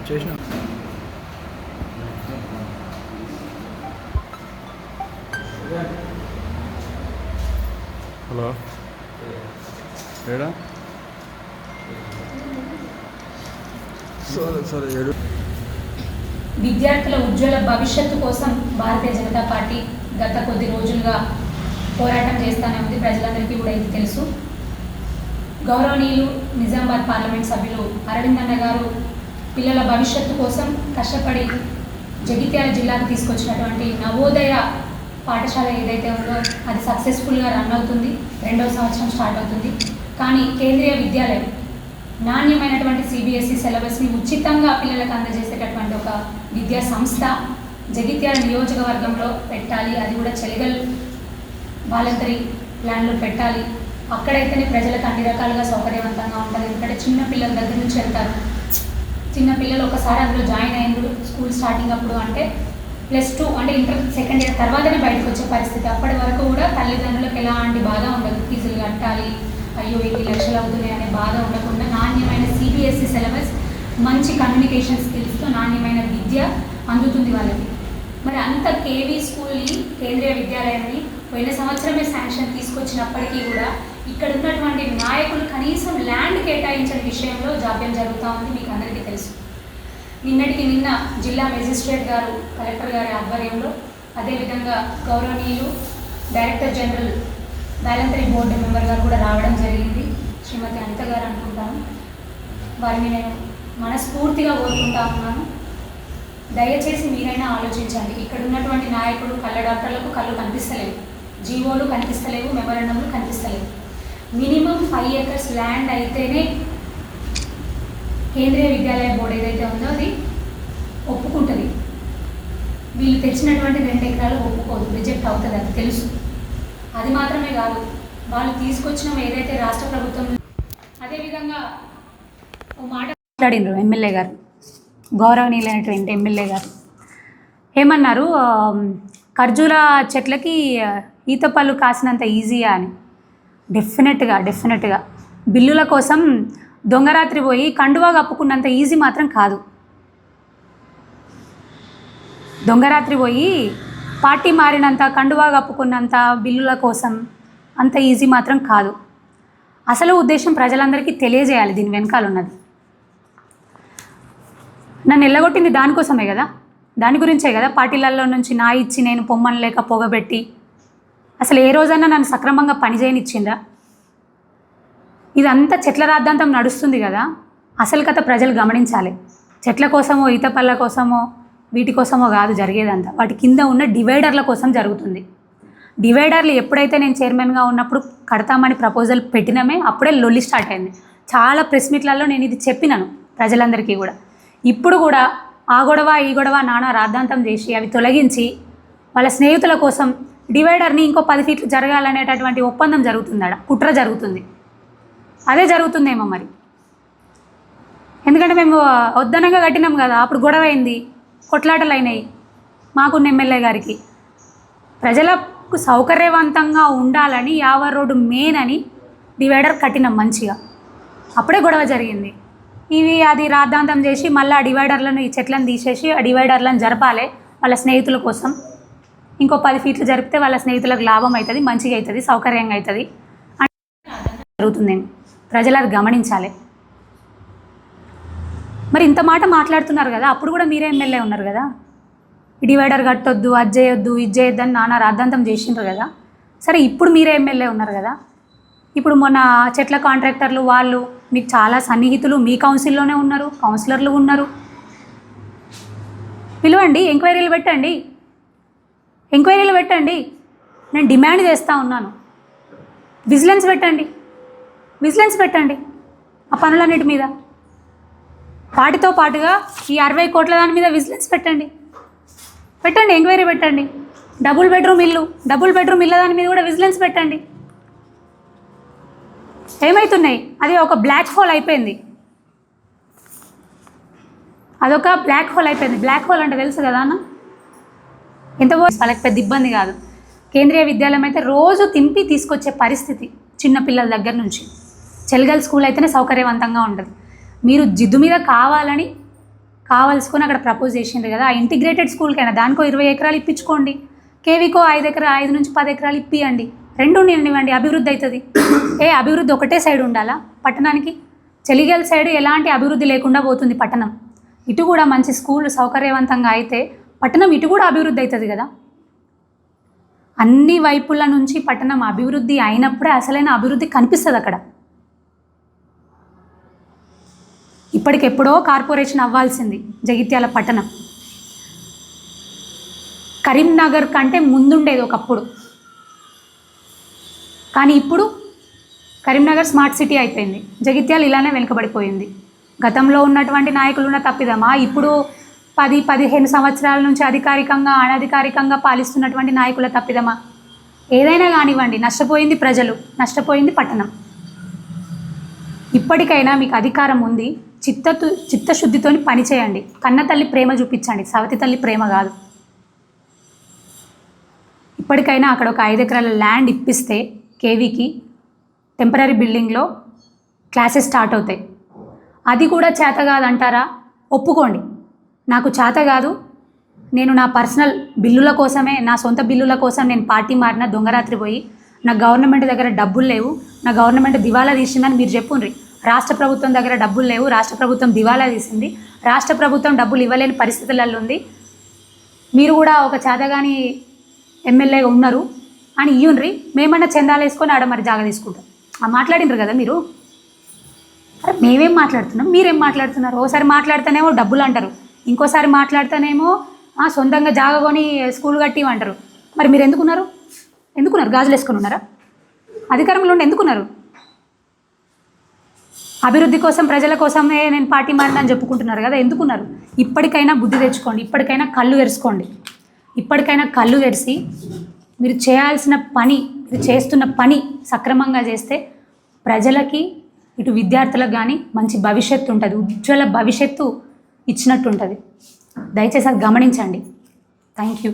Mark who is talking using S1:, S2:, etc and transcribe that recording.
S1: చేసిన హలో ఏడా సరే ఏడు
S2: విద్యార్థుల ఉజ్వల భవిష్యత్తు కోసం భారతీయ జనతా పార్టీ గత కొద్ది రోజులుగా పోరాటం చేస్తూనే ఉంది. ప్రజలందరికీ కూడా ఇది తెలుసు. గౌరవనీయులు నిజామాబాద్ పార్లమెంట్ సభ్యులు అరవింద్ అన్న గారు పిల్లల భవిష్యత్తు కోసం కష్టపడి జగిత్యాల జిల్లాకు తీసుకొచ్చినటువంటి నవోదయ పాఠశాల ఏదైతే ఉందో అది సక్సెస్ఫుల్గా రన్ అవుతుంది. 2వ సంవత్సరం స్టార్ట్ అవుతుంది. కానీ కేంద్రీయ విద్యాలయం నాణ్యమైనటువంటి సిబిఎస్ఈ సిలబస్ని ఉచితంగా పిల్లలకు అందజేసేటటువంటి ఒక విద్యా సంస్థ జగిత్యాల నియోజకవర్గంలో పెట్టాలి. అది కూడా చెలిగల్ వాలంటరీ ప్లాన్లో పెట్టాలి. అక్కడైతేనే ప్రజలకు అన్ని రకాలుగా సౌకర్యవంతంగా ఉంటుంది. ఎందుకంటే చిన్న పిల్లల దగ్గర నుంచి వెళ్తారు. చిన్న పిల్లలు ఒకసారి అందులో జాయిన్ అయ్యిండ్రు స్కూల్ స్టార్టింగ్ అప్పుడు అంటే +2 అంటే ఇంటర్ సెకండ్ ఇయర్ తర్వాతనే బయటకు వచ్చే పరిస్థితి. అప్పటి వరకు కూడా తల్లిదండ్రులకు ఎలాంటి బాధ ఉండదు. ఫీజులు కట్టాలి, అయ్యో 8 లక్షలు అవుతున్నాయి అనే బాధ ఉండకుండా నాణ్యమైన సిబిఎస్ఈ సిలబస్, మంచి కమ్యూనికేషన్ స్కిల్స్తో నాణ్యమైన విద్య అందుతుంది వాళ్ళకి. మరి అంత కేవీ స్కూల్ని కేంద్రీయ విద్యాలయాన్ని పోయిన సంవత్సరమే శాంక్షన్ తీసుకొచ్చినప్పటికీ కూడా ఇక్కడ ఉన్నటువంటి నాయకులు కనీసం ల్యాండ్ కేటాయించిన విషయంలో జాప్యం జరుగుతూ ఉంది. మీకు అందరికీ తెలుసు. నిన్నటికి నిన్న జిల్లా మేజిస్ట్రేట్ గారు కలెక్టర్ గారి ఆధ్వర్యంలో అదేవిధంగా గౌరవనీయులు director general voluntary board member గారు కూడా రావడం జరిగింది. శ్రీమతి అనిత గారు అనుకుంటాను. వారిని నేను మనస్ఫూర్తిగా కోరుకుంటా ఉన్నాను. దయచేసి మీరైనా ఆలోచించండి. ఇక్కడ ఉన్నటువంటి నాయకులు కళ్ళ డాక్టర్లకు కళ్ళు కనిపిస్తలేవు, జీవోలు కనిపిస్తలేవు, మెమోరాండంలు కనిపిస్తలేవు. మినిమం 5 ఎకర్స్ ల్యాండ్ అయితేనే కేంద్రీయ విద్యాలయ బోర్డు ఏదైతే ఉందో అది ఒప్పుకుంటుంది. వీళ్ళు తెచ్చినటువంటి 2 ఎకరాలు ఒప్పుకోదు, రిజెక్ట్ అవుతుంది. అది తెలుసు. అది మాత్రమే కాదు, వాళ్ళు తీసుకొచ్చిన ఏదైతే రాష్ట్ర ప్రభుత్వం అదేవిధంగా ఓ మాట మాట్లాడినరు ఎమ్మెల్యే గారు, గౌరవనీయులైనటువంటి ఎమ్మెల్యే గారు ఏమన్నారు, ఖర్జూర చెట్లకి ఈతపళ్ళు కాసినంత ఈజీయా అని. డెఫినెట్గా బిల్లుల కోసం దొంగరాత్రి పోయి కండువా కప్పుకున్నంత ఈజీ మాత్రం కాదు. దొంగరాత్రి పోయి పార్టీ మారినంత కండువా కప్పుకున్నంత బిల్లుల కోసం అంత ఈజీ మాత్రం కాదు. అసలు ఉద్దేశం ప్రజలందరికీ తెలియజేయాలి దీని వెనకాల ఉన్నది. నన్ను ఎల్లగొట్టింది దానికోసమే కదా, దాని గురించే కదా. పార్టీలలో నుంచి నా ఇచ్చి నేను పొమ్మని లేక పొగబెట్టి అసలు ఏ రోజైనా నన్ను సక్రమంగా పనిచేయనిచ్చిందా? ఇదంతా చెట్ల రాద్ధాంతం నడుస్తుంది కదా. అసలు కథ ప్రజలు గమనించాలి. చెట్ల కోసమో ఈతపళ్ళ కోసమో వీటి కోసమో కాదు జరిగేదంతా. వాటి కింద ఉన్న డివైడర్ల కోసం జరుగుతుంది. డివైడర్లు ఎప్పుడైతే నేను చైర్మన్గా ఉన్నప్పుడు కడతామని ప్రపోజల్ పెట్టినామే అప్పుడే లొల్లి స్టార్ట్ అయింది. చాలా ప్రెస్ మీట్లలో నేను ఇది చెప్పినాను ప్రజలందరికీ కూడా. ఇప్పుడు కూడా ఆ గొడవ ఈ గొడవ నానా రాద్ధాంతం చేసి అవి తొలగించి వాళ్ళ స్నేహితుల కోసం డివైడర్ని ఇంకో 10 ఫీట్లు జరగాలనేటటువంటి ఒప్పందం జరుగుతుంది. కుట్ర జరుగుతుంది. అదే జరుగుతుందేమో మరి. ఎందుకంటే మేము వద్దనంగా కట్టినాం కదా, అప్పుడు గొడవ అయింది, కొట్లాటలు అయినాయి. మాకున్న ఎమ్మెల్యే గారికి ప్రజలకు సౌకర్యవంతంగా ఉండాలని 50 రోడ్డు మెయిన్ అని డివైడర్ కట్టినాం మంచిగా. అప్పుడే గొడవ జరిగింది. ఇవి అది రాద్ధాంతం చేసి మళ్ళీ ఆ డివైడర్లను ఈ చెట్లను తీసేసి ఆ డివైడర్లను జరపాలి వాళ్ళ స్నేహితుల కోసం. ఇంకో 10 ఫీట్లు జరిపితే వాళ్ళ స్నేహితులకు లాభం అవుతుంది, మంచిగా అవుతుంది, సౌకర్యంగా అవుతుంది అని జరుగుతుందండి. ప్రజలు అది గమనించాలి. మరి ఇంత మాట మాట్లాడుతున్నారు కదా, అప్పుడు కూడా మీరే ఎమ్మెల్యే ఉన్నారు కదా. ఈ డివైడర్ కట్టొద్దు, అది చేయొద్దు, ఇది చేయొద్దు అని నానా రాద్ధాంతం చేసిండ్రు కదా. సరే ఇప్పుడు మీరే ఎమ్మెల్యే ఉన్నారు కదా. ఇప్పుడు మొన్న చెట్ల కాంట్రాక్టర్లు వాళ్ళు మీకు చాలా సన్నిహితులు, మీ కౌన్సిల్లోనే ఉన్నారు, కౌన్సిలర్లు ఉన్నారు. పిలవండి, ఎంక్వైరీలు పెట్టండి. నేను డిమాండ్ చేస్తూ ఉన్నాను. విజిలెన్స్ పెట్టండి ఆ పనులన్నిటి మీద. వాటితో పాటుగా ఈ 60 కోట్ల దాని మీద విజిలెన్స్ పెట్టండి, ఎంక్వైరీ పెట్టండి. డబుల్ బెడ్రూమ్ ఇళ్ళ దాని మీద కూడా విజిలెన్స్ పెట్టండి. ఏమవుతున్నాయి? అది ఒక బ్లాక్ హోల్ అయిపోయింది. బ్లాక్ హోల్ అంటే తెలుసు కదా అన్న. ఎంత వాళ్ళకి పెద్ద ఇబ్బంది కాదు. కేంద్రీయ విద్యాలయం అయితే రోజు తింపి తీసుకొచ్చే పరిస్థితి చిన్నపిల్లల దగ్గర నుంచి. చెల్గల్ స్కూల్ అయితేనే సౌకర్యవంతంగా ఉంటుంది. మీరు జిద్దు మీద కావాల్సుకొని అక్కడ ప్రపోజ్ చేసిండ్రు కదా, ఆ ఇంటిగ్రేటెడ్ స్కూల్కైనా దానికో 20 ఎకరాలు ఇప్పించుకోండి, కేవీకో 5 నుంచి 10 ఎకరాలు ఇప్పియండి, రెండు నివ్వండి, అభివృద్ధి అవుతుంది. అభివృద్ధి ఒకటే సైడ్ ఉండాలా పట్టణానికి? చెలిగల్ సైడ్ ఎలాంటి అభివృద్ధి లేకుండా పోతుంది పట్టణం. ఇటు కూడా మంచి స్కూల్ సౌకర్యవంతంగా అయితే పట్టణం ఇటు కూడా అభివృద్ధి అవుతుంది కదా. అన్ని వైపుల నుంచి పట్టణం అభివృద్ధి అయినప్పుడే అసలైన అభివృద్ధి కనిపిస్తుంది అక్కడ. ఇప్పటికెప్పుడో కార్పొరేషన్ అవ్వాల్సింది జగిత్యాల పట్టణం. కరీంనగర్ కంటే ముందుండేది ఒకప్పుడు, కానీ ఇప్పుడు కరీంనగర్ స్మార్ట్ సిటీ అయిపోయింది. జగిత్యాల ఇలానే వెనుకబడిపోయింది. గతంలో ఉన్నటువంటి నాయకులున్న తప్పిదమా, ఇప్పుడు 10-15 సంవత్సరాల నుంచి అధికారికంగా అనధికారికంగా పాలిస్తున్నటువంటి నాయకుల తప్పిదమా? ఏదైనా కానివ్వండి, నష్టపోయింది ప్రజలు, నష్టపోయింది పట్టణం. ఇప్పటికైనా మీకు అధికారం ఉంది, చిత్తశుద్ధితోని పనిచేయండి. కన్న తల్లి ప్రేమ చూపించండి, సవతి తల్లి ప్రేమ కాదు. ఇప్పటికైనా అక్కడ ఒక 5 ఎకరాల ల్యాండ్ ఇప్పిస్తే కేవీకి టెంపరీ బిల్డింగ్లో క్లాసెస్ స్టార్ట్ అవుతాయి. అది కూడా చేత కాదంటారా? ఒప్పుకోండి, నాకు చేత కాదు, నేను నా పర్సనల్ బిల్లుల కోసమే, నా సొంత బిల్లుల కోసం నేను పార్టీ మారిన, దొంగరాత్రి పోయి నా గవర్నమెంట్ దగ్గర డబ్బులు లేవు, నా గవర్నమెంట్ దివాలా తీసిందని మీరు చెప్పుండ్రి. రాష్ట్ర ప్రభుత్వం దగ్గర డబ్బులు లేవు, రాష్ట్ర ప్రభుత్వం దివాలా తీసింది, రాష్ట్ర ప్రభుత్వం డబ్బులు ఇవ్వలేని పరిస్థితులలో ఉంది, మీరు కూడా ఒక చేతగాని ఎమ్మెల్యేగా ఉన్నారు అని ఇయ్యుండ్రి, మేమన్నా చందాలు వేసుకొని ఆడ మరి జాగా తీసుకుంటాం. మాట్లాడినారు కదా మీరు. మేమేం మాట్లాడుతున్నాం, మీరేం మాట్లాడుతున్నారు? ఓసారి మాట్లాడితేనేమో డబ్బులు అంటారు, ఇంకోసారి మాట్లాడితేనేమో సొంతంగా జాగా కొని స్కూల్ కట్టి అంటారు. మరి మీరు ఎందుకున్నారు? గాజులు వేసుకొని ఉన్నారా? అధికారంలో ఉండి ఎందుకున్నారు? అభివృద్ధి కోసం, ప్రజల కోసమే నేను పార్టీ మారినని చెప్పుకుంటున్నారు కదా, ఎందుకున్నారు? ఇప్పటికైనా బుద్ధి తెచ్చుకోండి, ఇప్పటికైనా కళ్ళు తెరుచుకోండి. ఇప్పటికైనా కళ్ళు తెరిచి మీరు చేయాల్సిన పని, మీరు చేస్తున్న పని సక్రమంగా చేస్తే ప్రజలకి, ఇటు విద్యార్థులకు కానీ మంచి భవిష్యత్తు ఉంటుంది, ఉజ్వల భవిష్యత్తు ఇచ్చినట్టు ఉంటుంది. దయచేసి అది గమనించండి. Thank you.